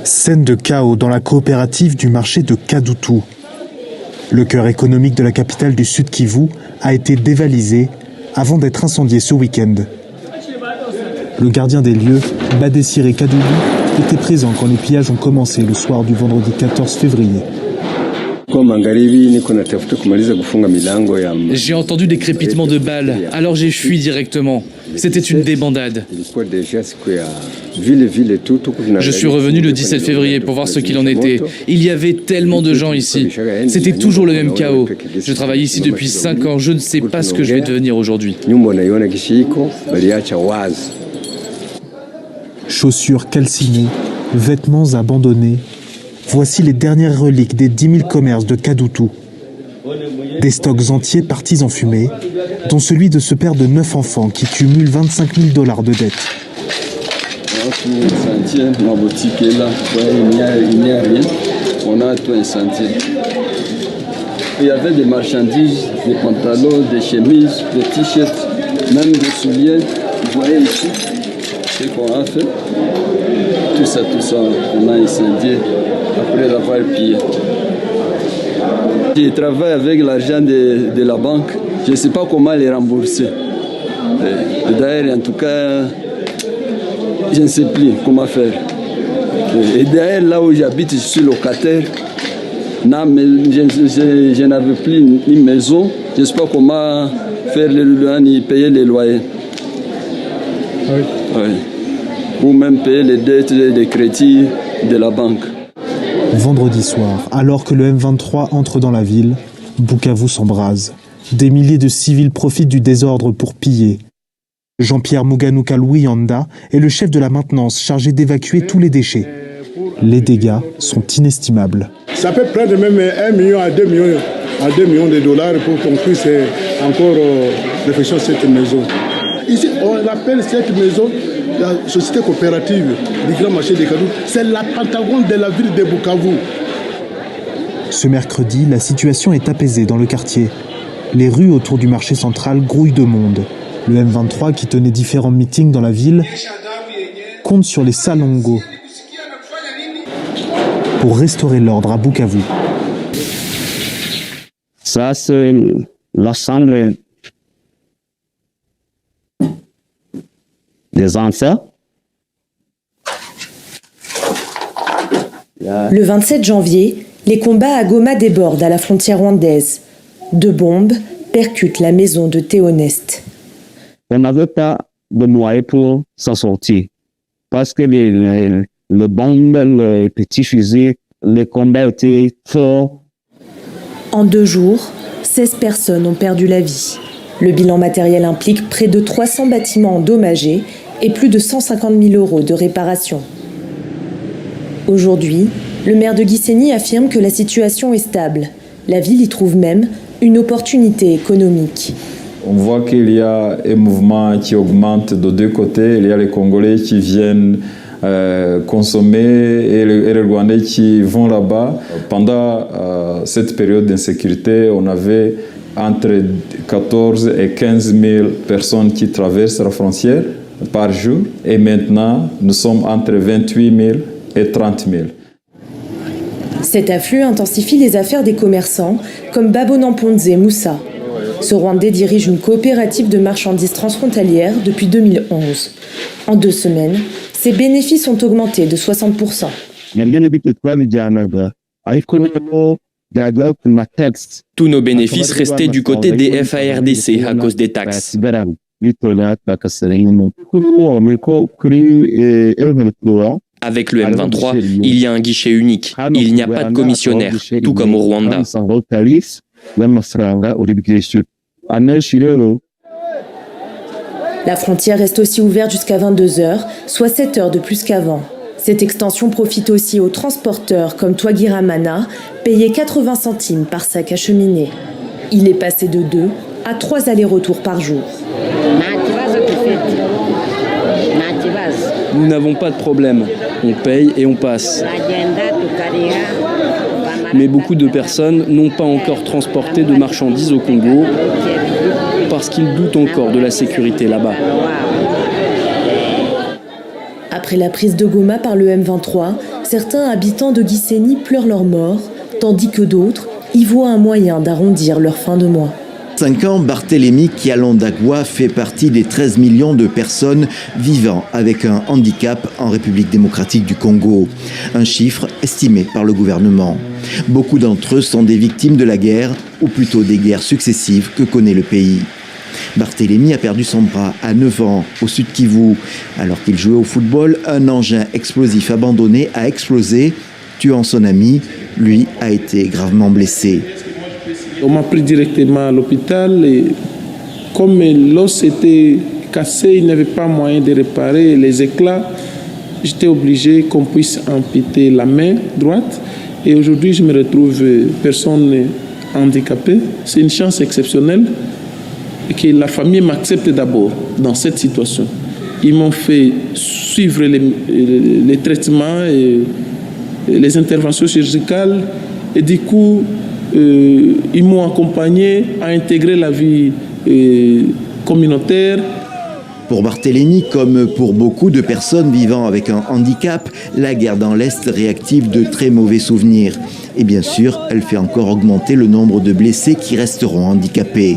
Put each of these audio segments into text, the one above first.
Scène de chaos dans la coopérative du marché de Kadutu. Le cœur économique de la capitale du Sud Kivu a été dévalisé avant d'être incendié ce week-end. Le gardien des lieux, Badesire Kadoulou, était présent quand les pillages ont commencé le soir du vendredi 14 février. J'ai entendu des crépitements de balles, alors j'ai fui directement. C'était une débandade. Je suis revenu le 17 février pour voir ce qu'il en était. Il y avait tellement de gens ici. C'était toujours le même chaos. Je travaille ici depuis 5 ans, je ne sais pas ce que je vais devenir aujourd'hui. Chaussures calcinées, vêtements abandonnés. Voici les dernières reliques des 10 000 commerces de Kadutu. Des stocks entiers partis en fumée, dont celui de ce père de 9 enfants qui cumule $25 000 de dettes. Ma boutique est là, il n'y a rien, on a tout incendié. Il y avait des marchandises, des pantalons, des chemises, des t-shirts, même des souliers. Vous voyez ici ce qu'on a fait. Tout ça, on a incendié après l'avoir pillé. Je travaille avec l'argent de la banque. Je ne sais pas comment les rembourser. D'ailleurs, en tout cas, je ne sais plus comment faire. Et d'ailleurs, là où j'habite, je suis locataire. Non, mais je n'avais plus une maison. Je ne sais pas comment faire ni payer les loyers. Oui. Oui. Ou même payer les dettes des crédits de la banque. Vendredi soir, alors que le M23 entre dans la ville, Bukavu s'embrase. Des milliers de civils profitent du désordre pour piller. Jean-Pierre Muganuka Luyanda est le chef de la maintenance chargé d'évacuer tous les déchets. Les dégâts sont inestimables. Ça peut prendre même 1 million à 2 millions de dollars pour qu'on puisse encore réfléchir sur cette maison. Ici, on appelle cette maison la société coopérative du grand marché de Kadutu. C'est la Pentagone de la ville de Bukavu. Ce mercredi, la situation est apaisée dans le quartier. Les rues autour du marché central grouillent de monde. Le M23, qui tenait différents meetings dans la ville, compte sur les Salongo pour restaurer l'ordre à Bukavu. Ça, c'est l'ensemble des enfants. Le 27 janvier, les combats à Goma débordent à la frontière rwandaise. 2 bombes percutent la maison de Théoneste. On n'avait pas de moyens pour s'en sortir. Parce que les bombes, les petits fusils, les combats étaient forts. En 2 jours, 16 personnes ont perdu la vie. Le bilan matériel implique près de 300 bâtiments endommagés et plus de 150 000 € de réparation. Aujourd'hui, le maire de Gisenyi affirme que la situation est stable. La ville y trouve même une opportunité économique. On voit qu'il y a un mouvement qui augmente de 2 côtés. Il y a les Congolais qui viennent consommer et les Rwandais qui vont là-bas. Pendant cette période d'insécurité, on avait entre 14 et 15 000 personnes qui traversent la frontière par jour. Et maintenant, nous sommes entre 28 000 et 30 000. Cet afflux intensifie les affaires des commerçants comme Babonamponze Moussa. Ce Rwandais dirige une coopérative de marchandises transfrontalières depuis 2011. En 2 semaines, ses bénéfices ont augmenté de 60%. Tous nos bénéfices restaient du côté des FARDC à cause des taxes. Avec le M23, il y a un guichet unique. Il n'y a pas de commissionnaire, tout comme au Rwanda. La frontière reste aussi ouverte jusqu'à 22h, soit 7 heures de plus qu'avant. Cette extension profite aussi aux transporteurs comme Twagiramana, payés 80 centimes par sac acheminé. Il est passé de 2 à 3 allers-retours par jour. Nous n'avons pas de problème. On paye et on passe. Mais beaucoup de personnes n'ont pas encore transporté de marchandises au Congo parce qu'ils doutent encore de la sécurité là-bas. Après Après la prise de Goma par le M23, certains habitants de Gisenyi pleurent leur mort, tandis que d'autres y voient un moyen d'arrondir leur fin de mois. 5 ans, Barthélemy Kialondagwa fait partie des 13 millions de personnes vivant avec un handicap en République démocratique du Congo. Un chiffre estimé par le gouvernement. Beaucoup d'entre eux sont des victimes de la guerre, ou plutôt des guerres successives que connaît le pays. Barthélemy a perdu son bras à 9 ans au Sud Kivu. Alors qu'il jouait au football, un engin explosif abandonné a explosé, tuant son ami. Lui a été gravement blessé. On m'a pris directement à l'hôpital et comme l'os était cassé, il n'y avait pas moyen de réparer les éclats. J'étais obligé qu'on puisse amputer la main droite et aujourd'hui je me retrouve personne handicapée. C'est une chance exceptionnelle que la famille m'accepte d'abord dans cette situation. Ils m'ont fait suivre les traitements et les interventions chirurgicales et du coup ils m'ont accompagné à intégrer la vie communautaire. Pour Barthélemy, comme pour beaucoup de personnes vivant avec un handicap, la guerre dans l'Est réactive de très mauvais souvenirs. Et bien sûr, elle fait encore augmenter le nombre de blessés qui resteront handicapés.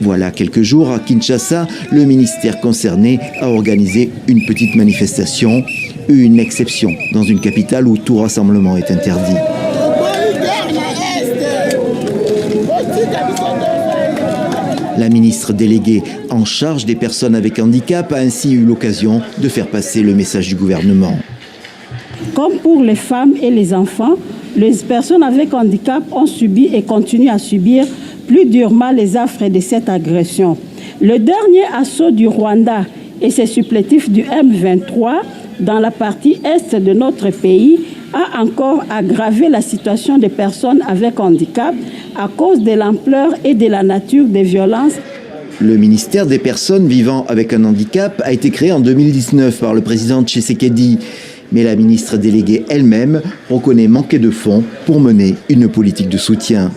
Voilà quelques jours, à Kinshasa, le ministère concerné a organisé une petite manifestation, une exception dans une capitale où tout rassemblement est interdit. La ministre déléguée en charge des personnes avec handicap a ainsi eu l'occasion de faire passer le message du gouvernement. Comme pour les femmes et les enfants, les personnes avec handicap ont subi et continuent à subir plus durement les affres de cette agression. Le dernier assaut du Rwanda et ses supplétifs du M23 dans la partie est de notre pays a encore aggravé la situation des personnes avec handicap à cause de l'ampleur et de la nature des violences. Le ministère des personnes vivant avec un handicap a été créé en 2019 par le président Tshisekedi. Mais la ministre déléguée elle-même reconnaît manquer de fonds pour mener une politique de soutien.